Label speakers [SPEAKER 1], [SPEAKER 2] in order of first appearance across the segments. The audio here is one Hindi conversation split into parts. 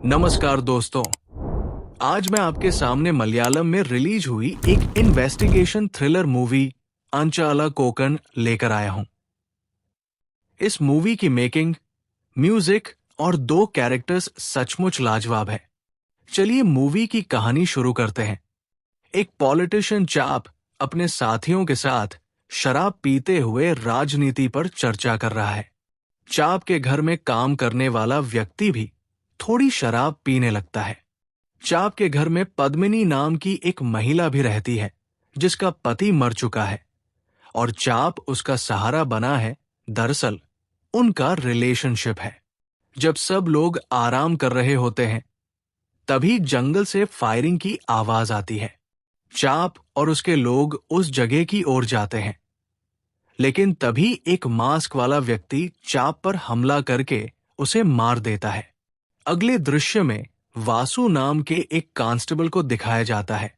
[SPEAKER 1] नमस्कार दोस्तों। आज मैं आपके सामने मलयालम में रिलीज हुई एक इन्वेस्टिगेशन थ्रिलर मूवी अंचाला कोकन लेकर आया हूं। इस मूवी की मेकिंग, म्यूजिक और दो कैरेक्टर्स सचमुच लाजवाब है। चलिए मूवी की कहानी शुरू करते हैं। एक पॉलिटिशियन चाप अपने साथियों के साथ शराब पीते हुए राजनीति पर चर्चा कर रहा है। चाप के घर में काम करने वाला व्यक्ति भी थोड़ी शराब पीने लगता है। चाप के घर में पद्मिनी नाम की एक महिला भी रहती है जिसका पति मर चुका है और चाप उसका सहारा बना है। दरअसल उनका रिलेशनशिप है। जब सब लोग आराम कर रहे होते हैं तभी जंगल से फायरिंग की आवाज आती है। चाप और उसके लोग उस जगह की ओर जाते हैं, लेकिन तभी एक मास्क वाला व्यक्ति चाप पर हमला करके उसे मार देता है। अगले दृश्य में वासु नाम के एक कांस्टेबल को दिखाया जाता है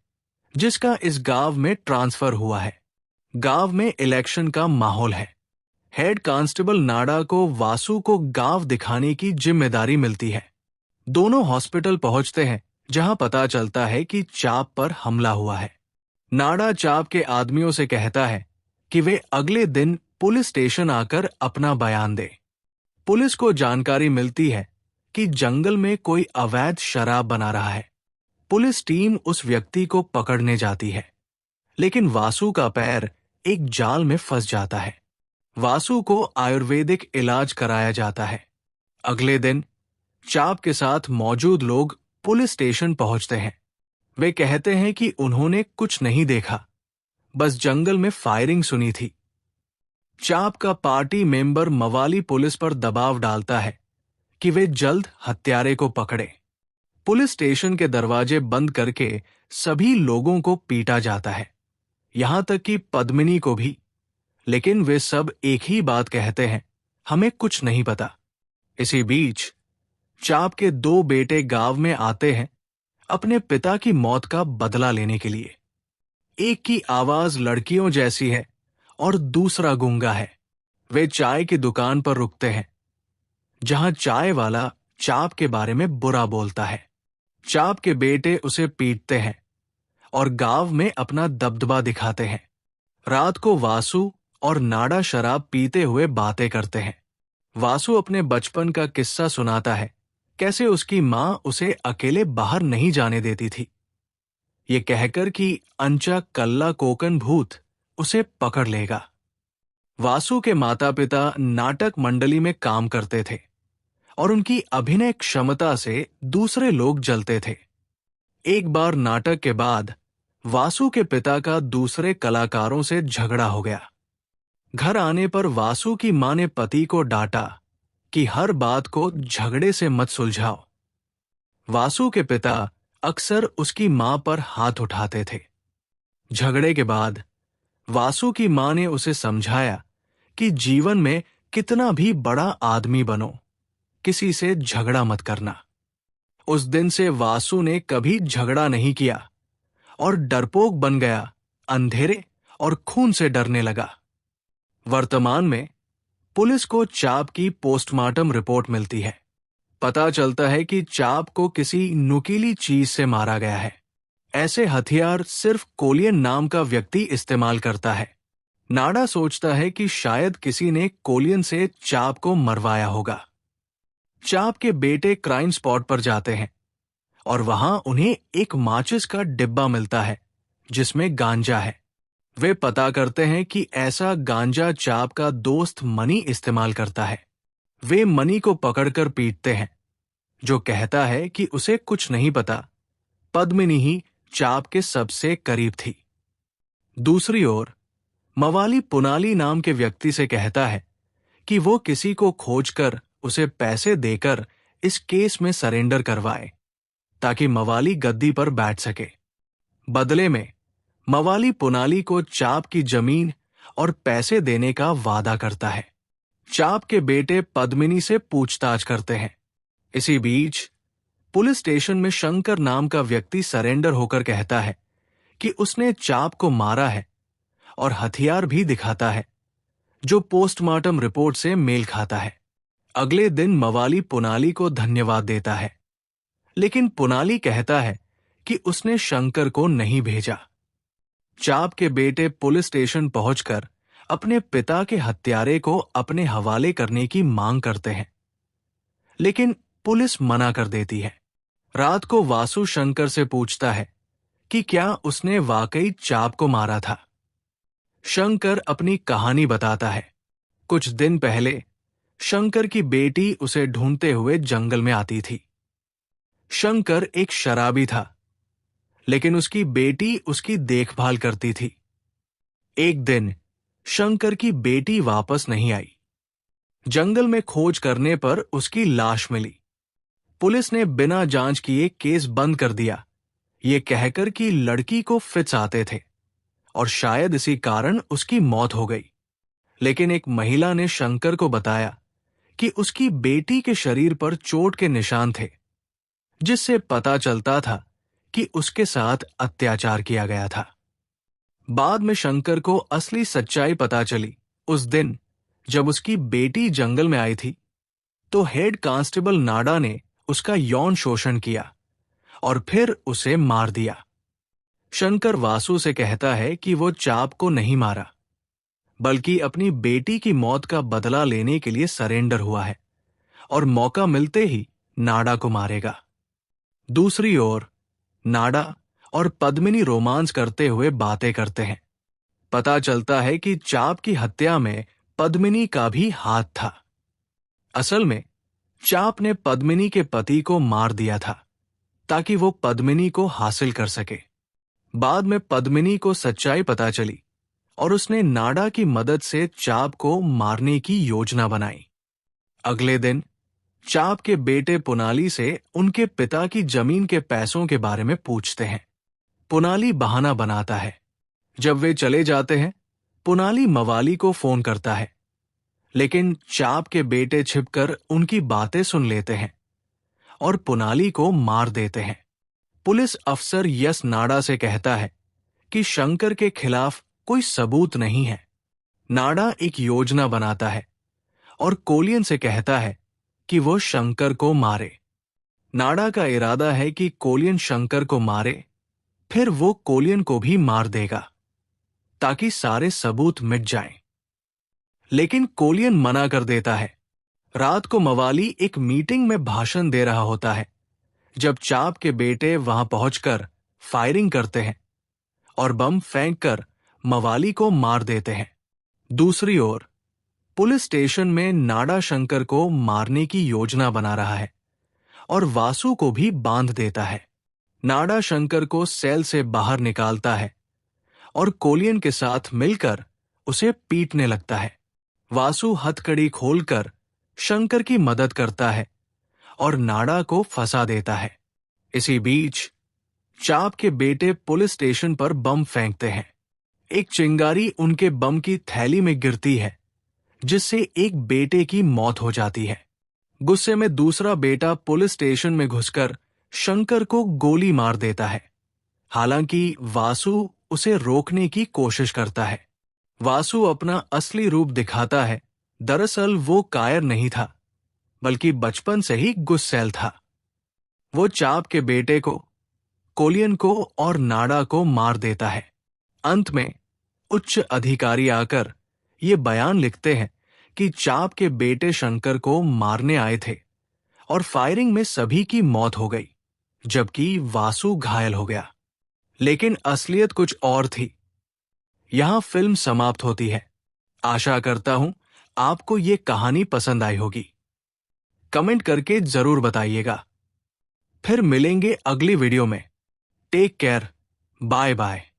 [SPEAKER 1] जिसका इस गांव में ट्रांसफर हुआ है। गांव में इलेक्शन का माहौल है। हेड कांस्टेबल नाडा को वासु को गांव दिखाने की जिम्मेदारी मिलती है। दोनों हॉस्पिटल पहुंचते हैं जहां पता चलता है कि चाप पर हमला हुआ है। नाडा चाप के आदमियों से कहता है कि वे अगले दिन पुलिस स्टेशन आकर अपना बयान दे। पुलिस को जानकारी मिलती है कि जंगल में कोई अवैध शराब बना रहा है। पुलिस टीम उस व्यक्ति को पकड़ने जाती है, लेकिन वासु का पैर एक जाल में फंस जाता है। वासु को आयुर्वेदिक इलाज कराया जाता है। अगले दिन चाप के साथ मौजूद लोग पुलिस स्टेशन पहुंचते हैं। वे कहते हैं कि उन्होंने कुछ नहीं देखा, बस जंगल में फायरिंग सुनी थी। चाप का पार्टी मेंबर मवाली पुलिस पर दबाव डालता है कि वे जल्द हत्यारे को पकड़े। पुलिस स्टेशन के दरवाजे बंद करके सभी लोगों को पीटा जाता है, यहां तक कि पद्मिनी को भी। लेकिन वे सब एक ही बात कहते हैं, हमें कुछ नहीं पता। इसी बीच चाप के दो बेटे गांव में आते हैं अपने पिता की मौत का बदला लेने के लिए। एक की आवाज लड़कियों जैसी है और दूसरा गूंगा है। वे चाय की दुकान पर रुकते हैं जहां चाय वाला चाप के बारे में बुरा बोलता है। चाप के बेटे उसे पीटते हैं और गांव में अपना दबदबा दिखाते हैं। रात को वासु और नाडा शराब पीते हुए बातें करते हैं। वासु अपने बचपन का किस्सा सुनाता है, कैसे उसकी मां उसे अकेले बाहर नहीं जाने देती थी, ये कहकर कि अंचा कल्ला कोकन भूत उसे पकड़ लेगा। वासु के माता पिता नाटक मंडली में काम करते थे और उनकी अभिनय क्षमता से दूसरे लोग जलते थे। एक बार नाटक के बाद वासु के पिता का दूसरे कलाकारों से झगड़ा हो गया। घर आने पर वासु की मां ने पति को डांटा कि हर बात को झगड़े से मत सुलझाओ। वासु के पिता अक्सर उसकी मां पर हाथ उठाते थे। झगड़े के बाद वासु की मां ने उसे समझाया कि जीवन में कितना भी बड़ा आदमी बनो, किसी से झगड़ा मत करना। उस दिन से वासु ने कभी झगड़ा नहीं किया और डरपोक बन गया, अंधेरे और खून से डरने लगा। वर्तमान में पुलिस को चाप की पोस्टमार्टम रिपोर्ट मिलती है। पता चलता है कि चाप को किसी नुकीली चीज से मारा गया है। ऐसे हथियार सिर्फ कोलियन नाम का व्यक्ति इस्तेमाल करता है। नाडा सोचता है कि शायद किसी ने कोलियन से चाप को मरवाया होगा। चाप के बेटे क्राइम स्पॉट पर जाते हैं और वहां उन्हें एक माचिस का डिब्बा मिलता है जिसमें गांजा है। वे पता करते हैं कि ऐसा गांजा चाप का दोस्त मनी इस्तेमाल करता है। वे मनी को पकड़कर पीटते हैं, जो कहता है कि उसे कुछ नहीं पता, पद्मिनी ही चाप के सबसे करीब थी। दूसरी ओर मवाली पुनाली नाम के व्यक्ति से कहता है कि वो किसी को खोजकर उसे पैसे देकर इस केस में सरेंडर करवाए ताकि मवाली गद्दी पर बैठ सके। बदले में मवाली पुनाली को चाप की जमीन और पैसे देने का वादा करता है। चाप के बेटे पद्मिनी से पूछताछ करते हैं। इसी बीच पुलिस स्टेशन में शंकर नाम का व्यक्ति सरेंडर होकर कहता है कि उसने चाप को मारा है और हथियार भी दिखाता है, जो पोस्टमार्टम रिपोर्ट से मेल खाता है। अगले दिन मवाली पुनाली को धन्यवाद देता है लेकिन पुनाली कहता है कि उसने शंकर को नहीं भेजा। चाप के बेटे पुलिस स्टेशन पहुंचकर अपने पिता के हत्यारे को अपने हवाले करने की मांग करते हैं, लेकिन पुलिस मना कर देती है। रात को वासु शंकर से पूछता है कि क्या उसने वाकई चाप को मारा था। शंकर अपनी कहानी बताता है। कुछ दिन पहले शंकर की बेटी उसे ढूंढते हुए जंगल में आती थी। शंकर एक शराबी था, लेकिन उसकी बेटी उसकी देखभाल करती थी। एक दिन शंकर की बेटी वापस नहीं आई। जंगल में खोज करने पर उसकी लाश मिली। पुलिस ने बिना जांच किए केस बंद कर दिया, ये कहकर कि लड़की को फिट्स आते थे और शायद इसी कारण उसकी मौत हो गई। लेकिन एक महिला ने शंकर को बताया कि उसकी बेटी के शरीर पर चोट के निशान थे, जिससे पता चलता था कि उसके साथ अत्याचार किया गया था। बाद में शंकर को असली सच्चाई पता चली। उस दिन जब उसकी बेटी जंगल में आई थी, तो हेड कांस्टेबल नाडा ने उसका यौन शोषण किया और फिर उसे मार दिया। शंकर वासु से कहता है कि वो चाप को नहीं मारा, बल्कि अपनी बेटी की मौत का बदला लेने के लिए सरेंडर हुआ है और मौका मिलते ही नाडा को मारेगा। दूसरी ओर नाडा और पद्मिनी रोमांस करते हुए बातें करते हैं। पता चलता है कि चाप की हत्या में पद्मिनी का भी हाथ था। असल में चाप ने पद्मिनी के पति को मार दिया था ताकि वो पद्मिनी को हासिल कर सके। बाद में पद्मिनी को सच्चाई पता चली और उसने नाडा की मदद से चाप को मारने की योजना बनाई। अगले दिन चाप के बेटे पुनाली से उनके पिता की जमीन के पैसों के बारे में पूछते हैं। पुनाली बहाना बनाता है। जब वे चले जाते हैं, पुनाली मवाली को फोन करता है, लेकिन चाप के बेटे छिपकर उनकी बातें सुन लेते हैं और पुनाली को मार देते हैं। पुलिस अफसर यस नाडा से कहता है कि शंकर के खिलाफ कोई सबूत नहीं है। नाडा एक योजना बनाता है और कोलियन से कहता है कि वो शंकर को मारे। नाडा का इरादा है कि कोलियन शंकर को मारे, फिर वो कोलियन को भी मार देगा ताकि सारे सबूत मिट जाएं। लेकिन कोलियन मना कर देता है। रात को मवाली एक मीटिंग में भाषण दे रहा होता है जब चाप के बेटे वहां पहुंचकर फायरिंग करते हैं और बम फेंककर मवाली को मार देते हैं। दूसरी ओर पुलिस स्टेशन में नाडा शंकर को मारने की योजना बना रहा है और वासु को भी बांध देता है। नाडा शंकर को सेल से बाहर निकालता है और कोलियन के साथ मिलकर उसे पीटने लगता है। वासु हथकड़ी खोलकर शंकर की मदद करता है और नाडा को फंसा देता है। इसी बीच चाप के बेटे पुलिस स्टेशन पर बम फेंकते हैं। एक चिंगारी उनके बम की थैली में गिरती है, जिससे एक बेटे की मौत हो जाती है। गुस्से में दूसरा बेटा पुलिस स्टेशन में घुसकर शंकर को गोली मार देता है। हालांकि वासु उसे रोकने की कोशिश करता है। वासु अपना असली रूप दिखाता है। दरअसल वो कायर नहीं था, बल्कि बचपन से ही गुस्सैल था। वो चाप के बेटे को, कोलियन को और नाडा को मार देता है। अंत में उच्च अधिकारी आकर ये बयान लिखते हैं कि चाप के बेटे शंकर को मारने आए थे और फायरिंग में सभी की मौत हो गई, जबकि वासु घायल हो गया। लेकिन असलियत कुछ और थी। यहां फिल्म समाप्त होती है। आशा करता हूं आपको ये कहानी पसंद आई होगी। कमेंट करके जरूर बताइएगा। फिर मिलेंगे अगली वीडियो में। Take care. Bye bye.